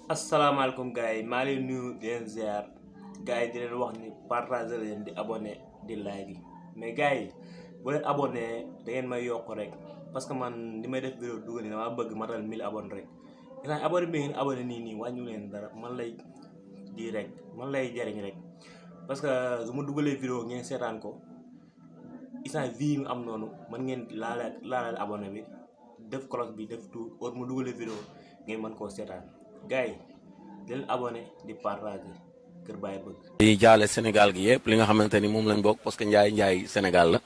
asalaamaaleykum gars yi maa leen nuyu di leen ziar gars yi di leen wax ni partager leen di abonné di like mais gars yi bu leen abonné da ngeen may yokk rek parce que man li may def vidéo dugal ni dama bëgg matal 1000 abonné rek dinaa abonné bi ngeen abonné nii wàññu leen dara man lay di rek man lay jariñ rek parce que su ma dugalee vidéo ngeen seetaan ko instant vie mu am noonu man ngeen laalaat abonné bi def cloche bi def tout or mu dugalee vidéo ngeen mën koo seetaan gars yi di leen abonné di partager Kër Baye Bëgg. di jaale Sénégal gi yëpp li nga xamante ni moom lañ bokk parce que Ndiaye Sénégal la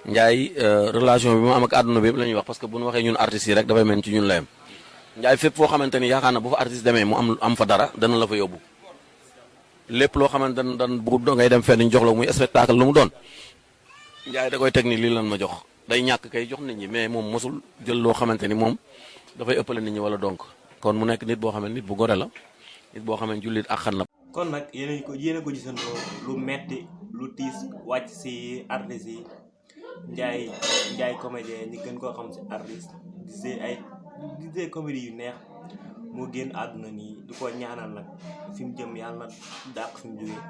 Ndiaye relation bi mu am ak àdduna bi yëpp la ñuy wax parce que bu ñu waxee ñun artistes yi rek dafay mel ci ñun la yem Ndiaye fépp foo xamante ni yaakaar na bu fa artiste demee mu am fa dara dana la fa yóbbu lépp loo xamante ni dan bu ngay dem fenn ñu jox la muy spectacle lu mu doon Ndiaye da koy teg ni lii lan ma jox day ñàkk kay jox nit ñi mais moom mosul jël loo xamante ni moom dafay ëppale nit ñi wala donc kon mu nekk nit boo xam ne nit bu gore la nit boo xam ne jullit ak xan la. kon nag yéen a ko gisandoo lu metti lu tiis wàcc si artistes yi Ndiaye comédien ñi gën koo xam si artiste di gisee comédie yu neex moo génn àdduna nii di ko ñaanal nag fi mu jëm yàlla na dàq fi mu jógee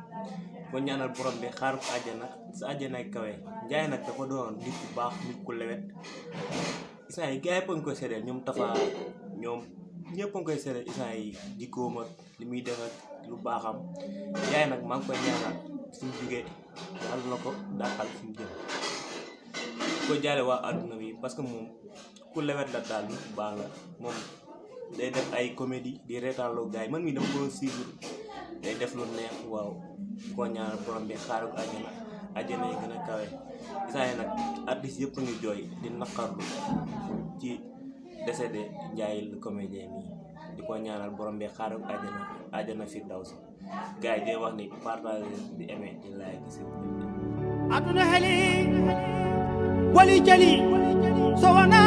di ko ñaanal borom bi xaar ko àjjana sa àjjana ay kawe Ndiaye nag dafa doon nit ku baax nit ku lewet isaan yi gars yi ko koy seedeel ñoom Tafa ñoom ñëpp a ngi koy seede isaan yi jikkoom ak li muy def ak lu baaxam Ndiaye nag maa ngi koy ñaanal fi mu jugee yàlla na ko dàqal fi mu jëm ko jaale waa àdduna bi parce que moom ku lewet la daal nit bu baax la moom day def ay comédie di reetaanloo gars yi man mii dama ko suivre day def lu neex waaw ko ñaanal borom bi xaaral ko àjjana yi gën a kawe isaan yi nag artistes yëpp a ngi jooy di naqarlu ci décédé Ndiaye le comédien mi di ko ñaanal borom bi xaaral àjjana firdawsi gars yi day wax ni partage di aimé di like si aduna heli wali jali so wana